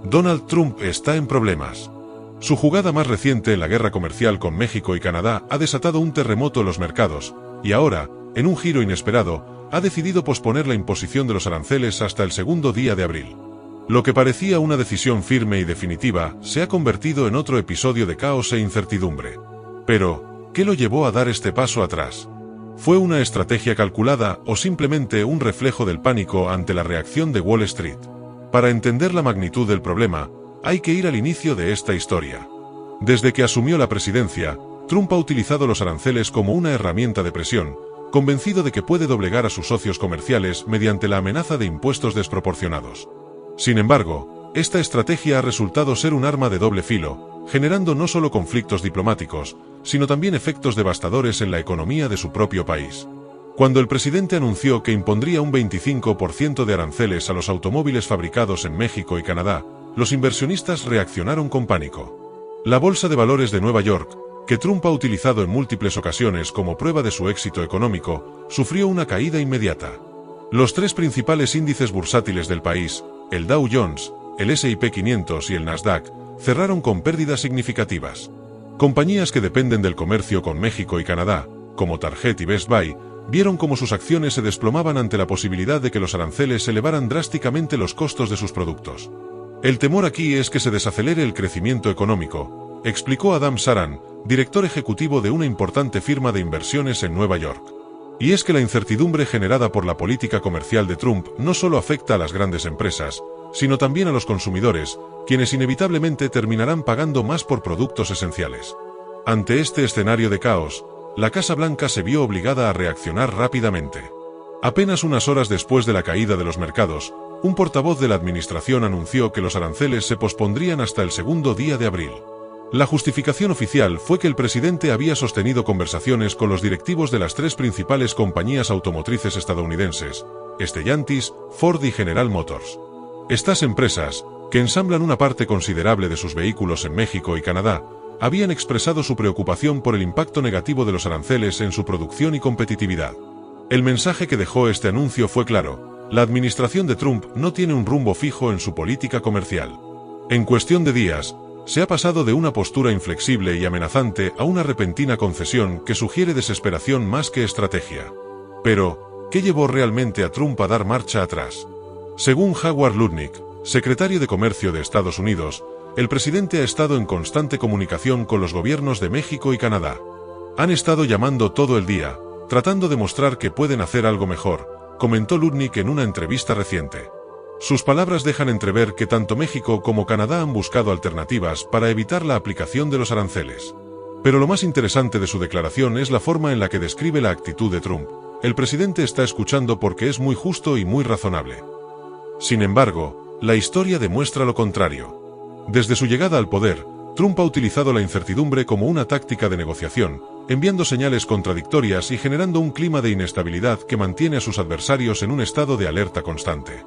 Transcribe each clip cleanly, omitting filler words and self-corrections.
Donald Trump está en problemas. Su jugada más reciente en la guerra comercial con México y Canadá ha desatado un terremoto en los mercados, y ahora, en un giro inesperado, ha decidido posponer la imposición de los aranceles hasta el segundo día de abril. Lo que parecía una decisión firme y definitiva, se ha convertido en otro episodio de caos e incertidumbre. Pero, ¿qué lo llevó a dar este paso atrás? ¿Fue una estrategia calculada o simplemente un reflejo del pánico ante la reacción de Wall Street? Para entender la magnitud del problema, hay que ir al inicio de esta historia. Desde que asumió la presidencia, Trump ha utilizado los aranceles como una herramienta de presión, convencido de que puede doblegar a sus socios comerciales mediante la amenaza de impuestos desproporcionados. Sin embargo, esta estrategia ha resultado ser un arma de doble filo, generando no solo conflictos diplomáticos, sino también efectos devastadores en la economía de su propio país. Cuando el presidente anunció que impondría un 25% de aranceles a los automóviles fabricados en México y Canadá, los inversionistas reaccionaron con pánico. La Bolsa de Valores de Nueva York, que Trump ha utilizado en múltiples ocasiones como prueba de su éxito económico, sufrió una caída inmediata. Los tres principales índices bursátiles del país, el Dow Jones, el S&P 500 y el Nasdaq, cerraron con pérdidas significativas. Compañías que dependen del comercio con México y Canadá, como Target y Best Buy, vieron cómo sus acciones se desplomaban ante la posibilidad de que los aranceles elevaran drásticamente los costos de sus productos. El temor aquí es que se desacelere el crecimiento económico, explicó Adam Saran, director ejecutivo de una importante firma de inversiones en Nueva York. Y es que la incertidumbre generada por la política comercial de Trump no solo afecta a las grandes empresas, sino también a los consumidores, quienes inevitablemente terminarán pagando más por productos esenciales. Ante este escenario de caos, la Casa Blanca se vio obligada a reaccionar rápidamente. Apenas unas horas después de la caída de los mercados, un portavoz de la administración anunció que los aranceles se pospondrían hasta el segundo día de abril. La justificación oficial fue que el presidente había sostenido conversaciones con los directivos de las tres principales compañías automotrices estadounidenses, Stellantis, Ford y General Motors. Estas empresas, que ensamblan una parte considerable de sus vehículos en México y Canadá, habían expresado su preocupación por el impacto negativo de los aranceles en su producción y competitividad. El mensaje que dejó este anuncio fue claro: la administración de Trump no tiene un rumbo fijo en su política comercial. En cuestión de días, se ha pasado de una postura inflexible y amenazante a una repentina concesión que sugiere desesperación más que estrategia. Pero, ¿qué llevó realmente a Trump a dar marcha atrás? Según Howard Lutnick, secretario de Comercio de Estados Unidos, el presidente ha estado en constante comunicación con los gobiernos de México y Canadá. Han estado llamando todo el día, tratando de mostrar que pueden hacer algo mejor, comentó Lutnick en una entrevista reciente. Sus palabras dejan entrever que tanto México como Canadá han buscado alternativas para evitar la aplicación de los aranceles. Pero lo más interesante de su declaración es la forma en la que describe la actitud de Trump. El presidente está escuchando porque es muy justo y muy razonable. Sin embargo, la historia demuestra lo contrario. Desde su llegada al poder, Trump ha utilizado la incertidumbre como una táctica de negociación, enviando señales contradictorias y generando un clima de inestabilidad que mantiene a sus adversarios en un estado de alerta constante.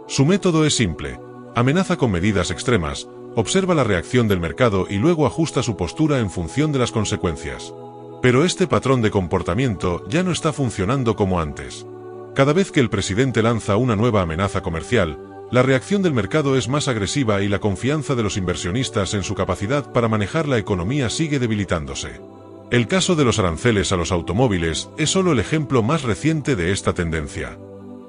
Su método es simple: amenaza con medidas extremas, observa la reacción del mercado y luego ajusta su postura en función de las consecuencias. Pero este patrón de comportamiento ya no está funcionando como antes. Cada vez que el presidente lanza una nueva amenaza comercial, la reacción del mercado es más agresiva y la confianza de los inversionistas en su capacidad para manejar la economía sigue debilitándose. El caso de los aranceles a los automóviles es solo el ejemplo más reciente de esta tendencia.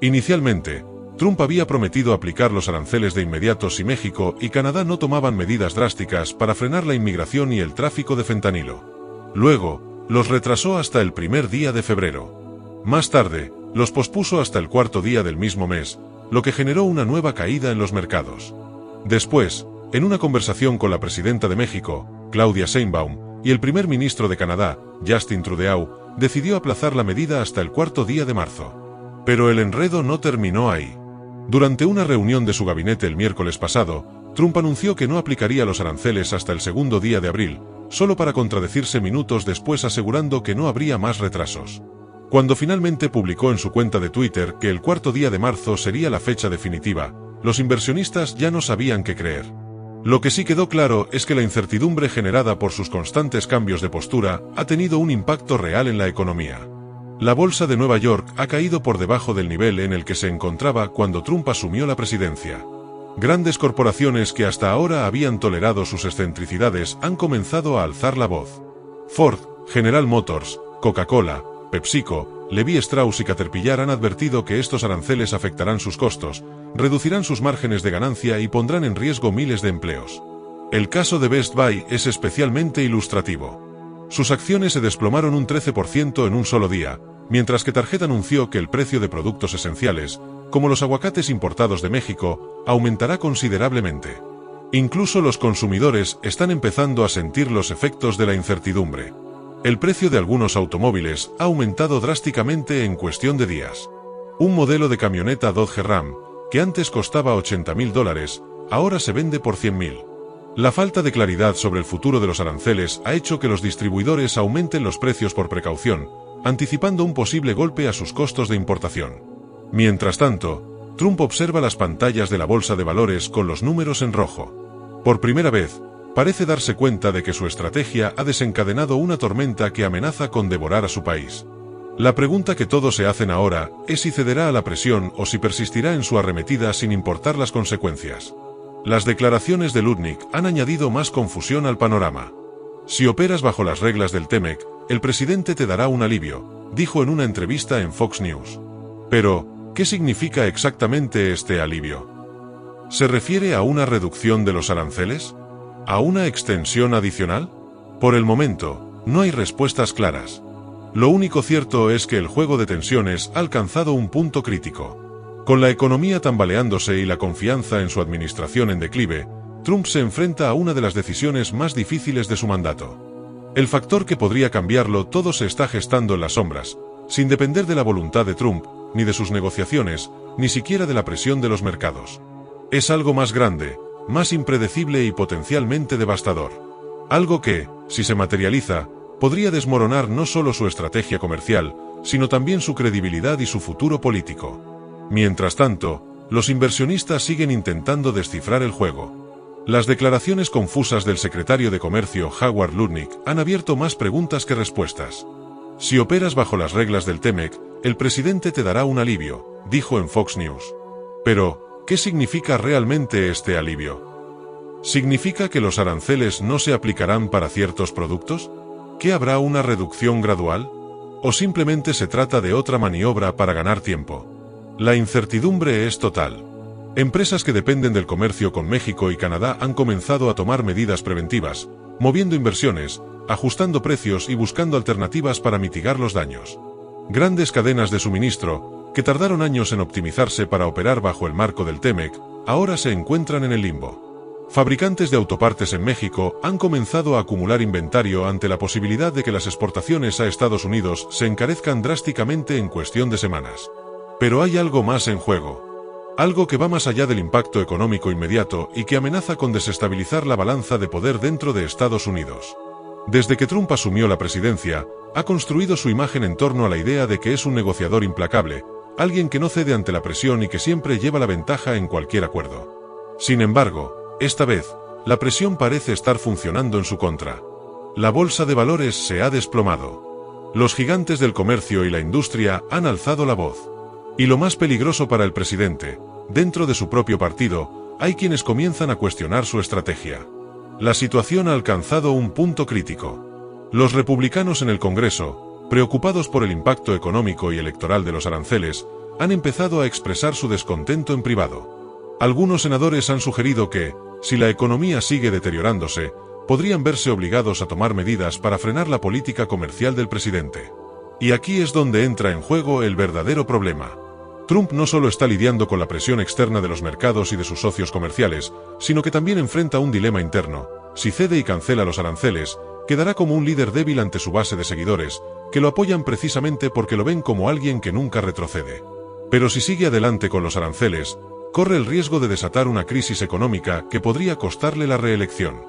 Inicialmente, Trump había prometido aplicar los aranceles de inmediato si México y Canadá no tomaban medidas drásticas para frenar la inmigración y el tráfico de fentanilo. Luego, los retrasó hasta el primer día de febrero. Más tarde, los pospuso hasta el cuarto día del mismo mes, lo que generó una nueva caída en los mercados. Después, en una conversación con la presidenta de México, Claudia Sheinbaum, y el primer ministro de Canadá, Justin Trudeau, decidió aplazar la medida hasta el cuarto día de marzo. Pero el enredo no terminó ahí. Durante una reunión de su gabinete el miércoles pasado, Trump anunció que no aplicaría los aranceles hasta el segundo día de abril, solo para contradecirse minutos después asegurando que no habría más retrasos. Cuando finalmente publicó en su cuenta de Twitter que el cuarto día de marzo sería la fecha definitiva, los inversionistas ya no sabían qué creer. Lo que sí quedó claro es que la incertidumbre generada por sus constantes cambios de postura ha tenido un impacto real en la economía. La bolsa de Nueva York ha caído por debajo del nivel en el que se encontraba cuando Trump asumió la presidencia. Grandes corporaciones que hasta ahora habían tolerado sus excentricidades han comenzado a alzar la voz. Ford, General Motors, Coca-Cola, PepsiCo, Levi Strauss y Caterpillar han advertido que estos aranceles afectarán sus costos, reducirán sus márgenes de ganancia y pondrán en riesgo miles de empleos. El caso de Best Buy es especialmente ilustrativo. Sus acciones se desplomaron un 13% en un solo día, mientras que Target anunció que el precio de productos esenciales, como los aguacates importados de México, aumentará considerablemente. Incluso los consumidores están empezando a sentir los efectos de la incertidumbre. El precio de algunos automóviles ha aumentado drásticamente en cuestión de días. Un modelo de camioneta Dodge Ram, que antes costaba $80.000, ahora se vende por $100.000. La falta de claridad sobre el futuro de los aranceles ha hecho que los distribuidores aumenten los precios por precaución, anticipando un posible golpe a sus costos de importación. Mientras tanto, Trump observa las pantallas de la bolsa de valores con los números en rojo. Por primera vez, parece darse cuenta de que su estrategia ha desencadenado una tormenta que amenaza con devorar a su país. La pregunta que todos se hacen ahora es si cederá a la presión o si persistirá en su arremetida sin importar las consecuencias. Las declaraciones de Lutnick han añadido más confusión al panorama. Si operas bajo las reglas del TEMEC, el presidente te dará un alivio, dijo en una entrevista en Fox News. Pero, ¿qué significa exactamente este alivio? ¿Se refiere a una reducción de los aranceles? ¿A una extensión adicional? Por el momento, no hay respuestas claras. Lo único cierto es que el juego de tensiones ha alcanzado un punto crítico. Con la economía tambaleándose y la confianza en su administración en declive, Trump se enfrenta a una de las decisiones más difíciles de su mandato. El factor que podría cambiarlo todo se está gestando en las sombras, sin depender de la voluntad de Trump, ni de sus negociaciones, ni siquiera de la presión de los mercados. Es algo más grande, más impredecible y potencialmente devastador. Algo que, si se materializa, podría desmoronar no solo su estrategia comercial, sino también su credibilidad y su futuro político. Mientras tanto, los inversionistas siguen intentando descifrar el juego. Las declaraciones confusas del secretario de Comercio Howard Lutnick han abierto más preguntas que respuestas. Si operas bajo las reglas del TEMEC, el presidente te dará un alivio, dijo en Fox News. Pero, ¿qué significa realmente este alivio? ¿Significa que los aranceles no se aplicarán para ciertos productos? ¿Que habrá una reducción gradual? ¿O simplemente se trata de otra maniobra para ganar tiempo? La incertidumbre es total. Empresas que dependen del comercio con México y Canadá han comenzado a tomar medidas preventivas, moviendo inversiones, ajustando precios y buscando alternativas para mitigar los daños. Grandes cadenas de suministro, que tardaron años en optimizarse para operar bajo el marco del TEMEC, ahora se encuentran en el limbo. Fabricantes de autopartes en México han comenzado a acumular inventario ante la posibilidad de que las exportaciones a Estados Unidos se encarezcan drásticamente en cuestión de semanas. Pero hay algo más en juego. Algo que va más allá del impacto económico inmediato y que amenaza con desestabilizar la balanza de poder dentro de Estados Unidos. Desde que Trump asumió la presidencia, ha construido su imagen en torno a la idea de que es un negociador implacable, alguien que no cede ante la presión y que siempre lleva la ventaja en cualquier acuerdo. Sin embargo, esta vez, la presión parece estar funcionando en su contra. La bolsa de valores se ha desplomado. Los gigantes del comercio y la industria han alzado la voz. Y lo más peligroso para el presidente, dentro de su propio partido, hay quienes comienzan a cuestionar su estrategia. La situación ha alcanzado un punto crítico. Los republicanos en el Congreso, preocupados por el impacto económico y electoral de los aranceles, han empezado a expresar su descontento en privado. Algunos senadores han sugerido que, si la economía sigue deteriorándose, podrían verse obligados a tomar medidas para frenar la política comercial del presidente. Y aquí es donde entra en juego el verdadero problema. Trump no solo está lidiando con la presión externa de los mercados y de sus socios comerciales, sino que también enfrenta un dilema interno. Si cede y cancela los aranceles, quedará como un líder débil ante su base de seguidores, que lo apoyan precisamente porque lo ven como alguien que nunca retrocede. Pero si sigue adelante con los aranceles, corre el riesgo de desatar una crisis económica que podría costarle la reelección.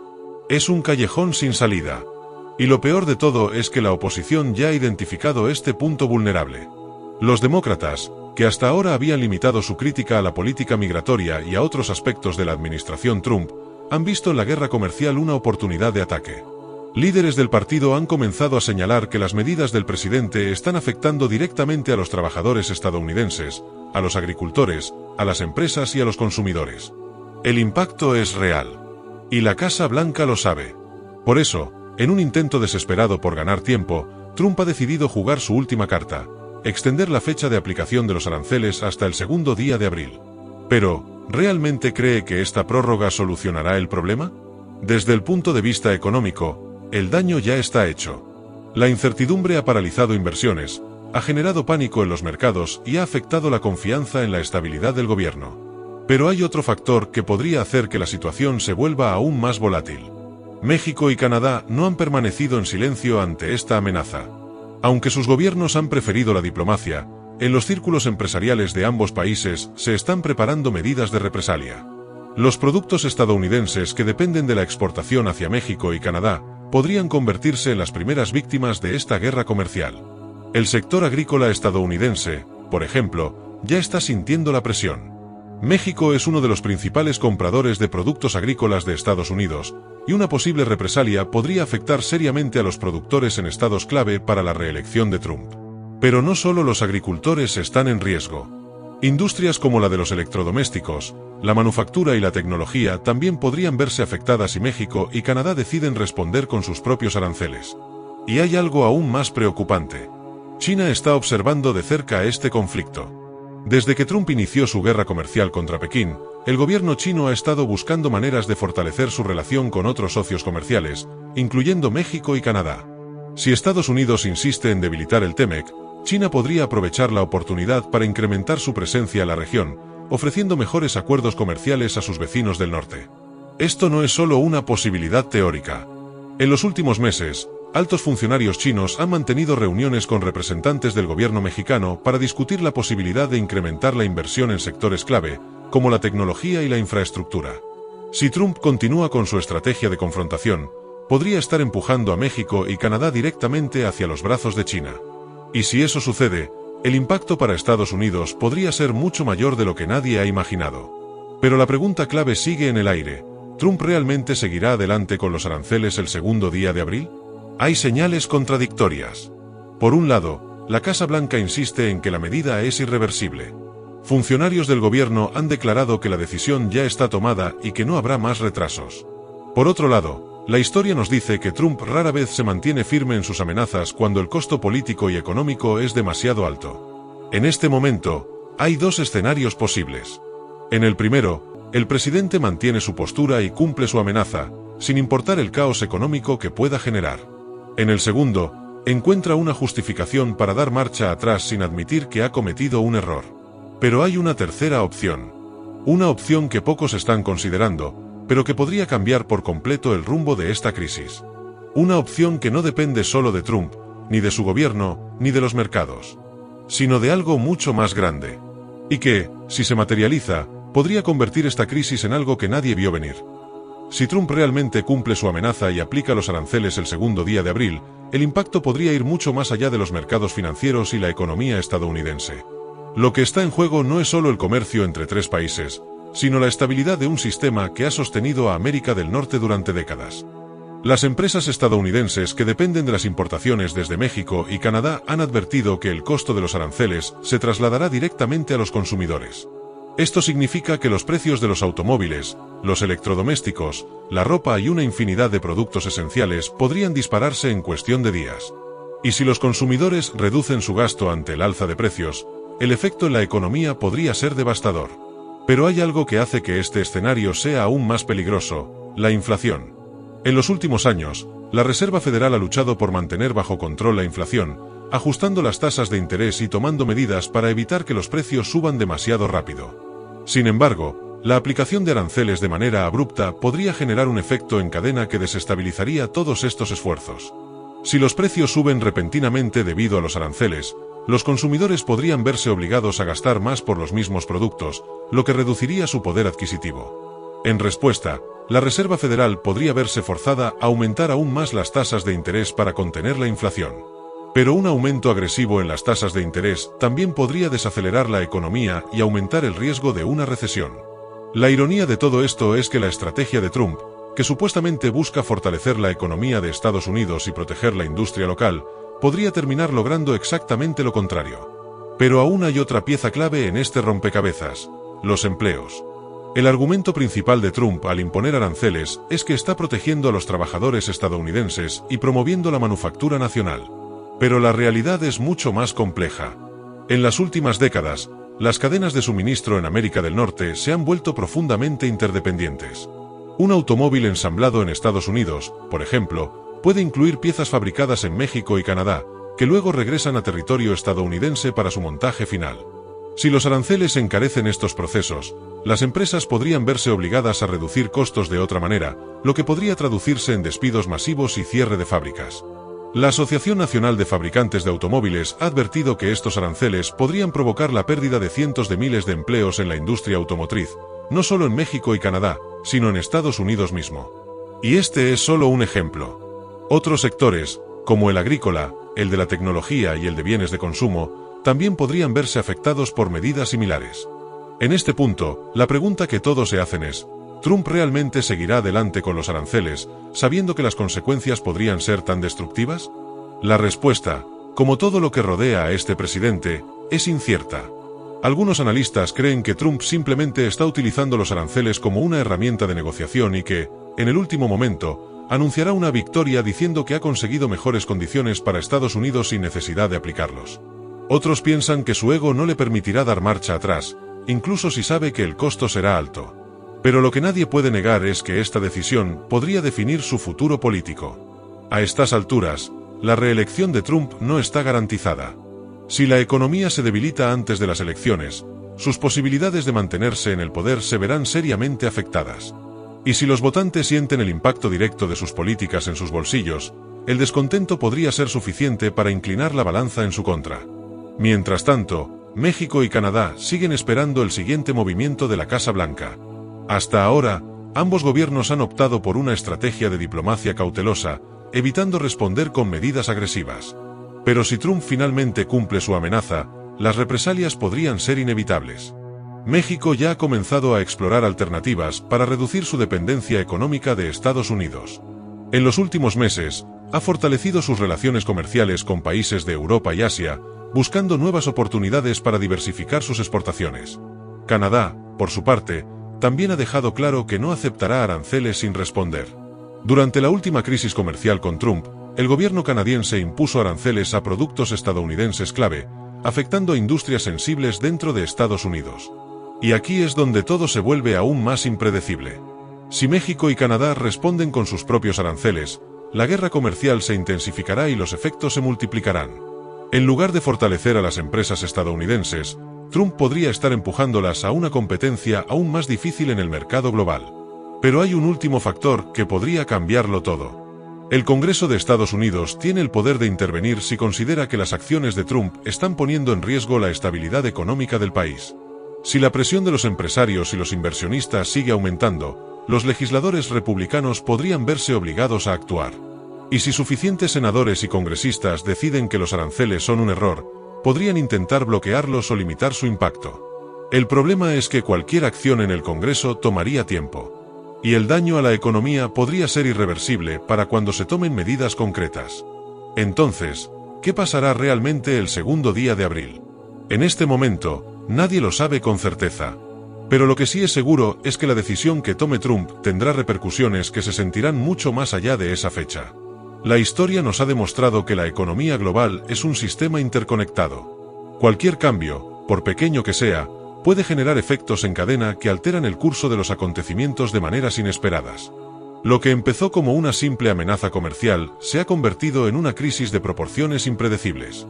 Es un callejón sin salida. Y lo peor de todo es que la oposición ya ha identificado este punto vulnerable. Los demócratas, que hasta ahora habían limitado su crítica a la política migratoria y a otros aspectos de la administración Trump, han visto en la guerra comercial una oportunidad de ataque. Líderes del partido han comenzado a señalar que las medidas del presidente están afectando directamente a los trabajadores estadounidenses, a los agricultores, a las empresas y a los consumidores. El impacto es real. Y la Casa Blanca lo sabe. Por eso, en un intento desesperado por ganar tiempo, Trump ha decidido jugar su última carta: extender la fecha de aplicación de los aranceles hasta el segundo día de abril. Pero, ¿realmente cree que esta prórroga solucionará el problema? Desde el punto de vista económico, el daño ya está hecho. La incertidumbre ha paralizado inversiones, ha generado pánico en los mercados y ha afectado la confianza en la estabilidad del gobierno. Pero hay otro factor que podría hacer que la situación se vuelva aún más volátil. México y Canadá no han permanecido en silencio ante esta amenaza. Aunque sus gobiernos han preferido la diplomacia, en los círculos empresariales de ambos países se están preparando medidas de represalia. Los productos estadounidenses que dependen de la exportación hacia México y Canadá podrían convertirse en las primeras víctimas de esta guerra comercial. El sector agrícola estadounidense, por ejemplo, ya está sintiendo la presión. México es uno de los principales compradores de productos agrícolas de Estados Unidos, y una posible represalia podría afectar seriamente a los productores en estados clave para la reelección de Trump. Pero no solo los agricultores están en riesgo. Industrias como la de los electrodomésticos, la manufactura y la tecnología también podrían verse afectadas si México y Canadá deciden responder con sus propios aranceles. Y hay algo aún más preocupante. China está observando de cerca este conflicto. Desde que Trump inició su guerra comercial contra Pekín, el gobierno chino ha estado buscando maneras de fortalecer su relación con otros socios comerciales, incluyendo México y Canadá. Si Estados Unidos insiste en debilitar el TEMEC, China podría aprovechar la oportunidad para incrementar su presencia en la región, ofreciendo mejores acuerdos comerciales a sus vecinos del norte. Esto no es solo una posibilidad teórica. En los últimos meses, altos funcionarios chinos han mantenido reuniones con representantes del gobierno mexicano para discutir la posibilidad de incrementar la inversión en sectores clave, como la tecnología y la infraestructura. Si Trump continúa con su estrategia de confrontación, podría estar empujando a México y Canadá directamente hacia los brazos de China. Y si eso sucede, el impacto para Estados Unidos podría ser mucho mayor de lo que nadie ha imaginado. Pero la pregunta clave sigue en el aire: ¿Trump realmente seguirá adelante con los aranceles el segundo día de abril? Hay señales contradictorias. Por un lado, la Casa Blanca insiste en que la medida es irreversible. Funcionarios del gobierno han declarado que la decisión ya está tomada y que no habrá más retrasos. Por otro lado, la historia nos dice que Trump rara vez se mantiene firme en sus amenazas cuando el costo político y económico es demasiado alto. En este momento, hay dos escenarios posibles. En el primero, el presidente mantiene su postura y cumple su amenaza, sin importar el caos económico que pueda generar. En el segundo, encuentra una justificación para dar marcha atrás sin admitir que ha cometido un error. Pero hay una tercera opción. Una opción que pocos están considerando, pero que podría cambiar por completo el rumbo de esta crisis. Una opción que no depende solo de Trump, ni de su gobierno, ni de los mercados, sino de algo mucho más grande. Y que, si se materializa, podría convertir esta crisis en algo que nadie vio venir. Si Trump realmente cumple su amenaza y aplica los aranceles el segundo día de abril, el impacto podría ir mucho más allá de los mercados financieros y la economía estadounidense. Lo que está en juego no es solo el comercio entre tres países, sino la estabilidad de un sistema que ha sostenido a América del Norte durante décadas. Las empresas estadounidenses que dependen de las importaciones desde México y Canadá han advertido que el costo de los aranceles se trasladará directamente a los consumidores. Esto significa que los precios de los automóviles, los electrodomésticos, la ropa y una infinidad de productos esenciales podrían dispararse en cuestión de días. Y si los consumidores reducen su gasto ante el alza de precios, el efecto en la economía podría ser devastador. Pero hay algo que hace que este escenario sea aún más peligroso: la inflación. En los últimos años, la Reserva Federal ha luchado por mantener bajo control la inflación, ajustando las tasas de interés y tomando medidas para evitar que los precios suban demasiado rápido. Sin embargo, la aplicación de aranceles de manera abrupta podría generar un efecto en cadena que desestabilizaría todos estos esfuerzos. Si los precios suben repentinamente debido a los aranceles, los consumidores podrían verse obligados a gastar más por los mismos productos, lo que reduciría su poder adquisitivo. En respuesta, la Reserva Federal podría verse forzada a aumentar aún más las tasas de interés para contener la inflación. Pero un aumento agresivo en las tasas de interés también podría desacelerar la economía y aumentar el riesgo de una recesión. La ironía de todo esto es que la estrategia de Trump, que supuestamente busca fortalecer la economía de Estados Unidos y proteger la industria local, podría terminar logrando exactamente lo contrario. Pero aún hay otra pieza clave en este rompecabezas: los empleos. El argumento principal de Trump al imponer aranceles es que está protegiendo a los trabajadores estadounidenses y promoviendo la manufactura nacional. Pero la realidad es mucho más compleja. En las últimas décadas, las cadenas de suministro en América del Norte se han vuelto profundamente interdependientes. Un automóvil ensamblado en Estados Unidos, por ejemplo, puede incluir piezas fabricadas en México y Canadá, que luego regresan a territorio estadounidense para su montaje final. Si los aranceles encarecen estos procesos, las empresas podrían verse obligadas a reducir costos de otra manera, lo que podría traducirse en despidos masivos y cierre de fábricas. La Asociación Nacional de Fabricantes de Automóviles ha advertido que estos aranceles podrían provocar la pérdida de cientos de miles de empleos en la industria automotriz, no solo en México y Canadá, sino en Estados Unidos mismo. Y este es solo un ejemplo. Otros sectores, como el agrícola, el de la tecnología y el de bienes de consumo, también podrían verse afectados por medidas similares. En este punto, la pregunta que todos se hacen es, ¿Trump realmente seguirá adelante con los aranceles, sabiendo que las consecuencias podrían ser tan destructivas? La respuesta, como todo lo que rodea a este presidente, es incierta. Algunos analistas creen que Trump simplemente está utilizando los aranceles como una herramienta de negociación y que, en el último momento, anunciará una victoria diciendo que ha conseguido mejores condiciones para Estados Unidos sin necesidad de aplicarlos. Otros piensan que su ego no le permitirá dar marcha atrás, incluso si sabe que el costo será alto. Pero lo que nadie puede negar es que esta decisión podría definir su futuro político. A estas alturas, la reelección de Trump no está garantizada. Si la economía se debilita antes de las elecciones, sus posibilidades de mantenerse en el poder se verán seriamente afectadas. Y si los votantes sienten el impacto directo de sus políticas en sus bolsillos, el descontento podría ser suficiente para inclinar la balanza en su contra. Mientras tanto, México y Canadá siguen esperando el siguiente movimiento de la Casa Blanca. Hasta ahora, ambos gobiernos han optado por una estrategia de diplomacia cautelosa, evitando responder con medidas agresivas. Pero si Trump finalmente cumple su amenaza, las represalias podrían ser inevitables. México ya ha comenzado a explorar alternativas para reducir su dependencia económica de Estados Unidos. En los últimos meses, ha fortalecido sus relaciones comerciales con países de Europa y Asia, buscando nuevas oportunidades para diversificar sus exportaciones. Canadá, por su parte, también ha dejado claro que no aceptará aranceles sin responder. Durante la última crisis comercial con Trump, el gobierno canadiense impuso aranceles a productos estadounidenses clave, afectando a industrias sensibles dentro de Estados Unidos. Y aquí es donde todo se vuelve aún más impredecible. Si México y Canadá responden con sus propios aranceles, la guerra comercial se intensificará y los efectos se multiplicarán. En lugar de fortalecer a las empresas estadounidenses, Trump podría estar empujándolas a una competencia aún más difícil en el mercado global. Pero hay un último factor que podría cambiarlo todo. El Congreso de Estados Unidos tiene el poder de intervenir si considera que las acciones de Trump están poniendo en riesgo la estabilidad económica del país. Si la presión de los empresarios y los inversionistas sigue aumentando, los legisladores republicanos podrían verse obligados a actuar. Y si suficientes senadores y congresistas deciden que los aranceles son un error, podrían intentar bloquearlos o limitar su impacto. El problema es que cualquier acción en el Congreso tomaría tiempo. Y el daño a la economía podría ser irreversible para cuando se tomen medidas concretas. Entonces, ¿qué pasará realmente el segundo día de abril? En este momento, nadie lo sabe con certeza. Pero lo que sí es seguro es que la decisión que tome Trump tendrá repercusiones que se sentirán mucho más allá de esa fecha. La historia nos ha demostrado que la economía global es un sistema interconectado. Cualquier cambio, por pequeño que sea, puede generar efectos en cadena que alteran el curso de los acontecimientos de maneras inesperadas. Lo que empezó como una simple amenaza comercial se ha convertido en una crisis de proporciones impredecibles.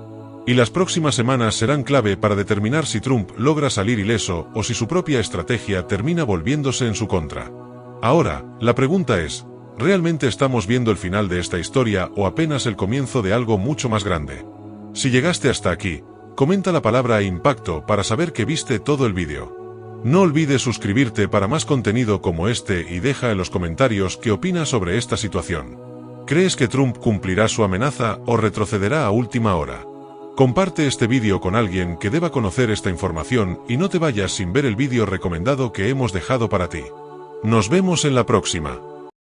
Y las próximas semanas serán clave para determinar si Trump logra salir ileso o si su propia estrategia termina volviéndose en su contra. Ahora, la pregunta es, ¿realmente estamos viendo el final de esta historia o apenas el comienzo de algo mucho más grande? Si llegaste hasta aquí, comenta la palabra impacto para saber que viste todo el vídeo. No olvides suscribirte para más contenido como este y deja en los comentarios qué opinas sobre esta situación. ¿Crees que Trump cumplirá su amenaza o retrocederá a última hora? Comparte este vídeo con alguien que deba conocer esta información y no te vayas sin ver el vídeo recomendado que hemos dejado para ti. Nos vemos en la próxima.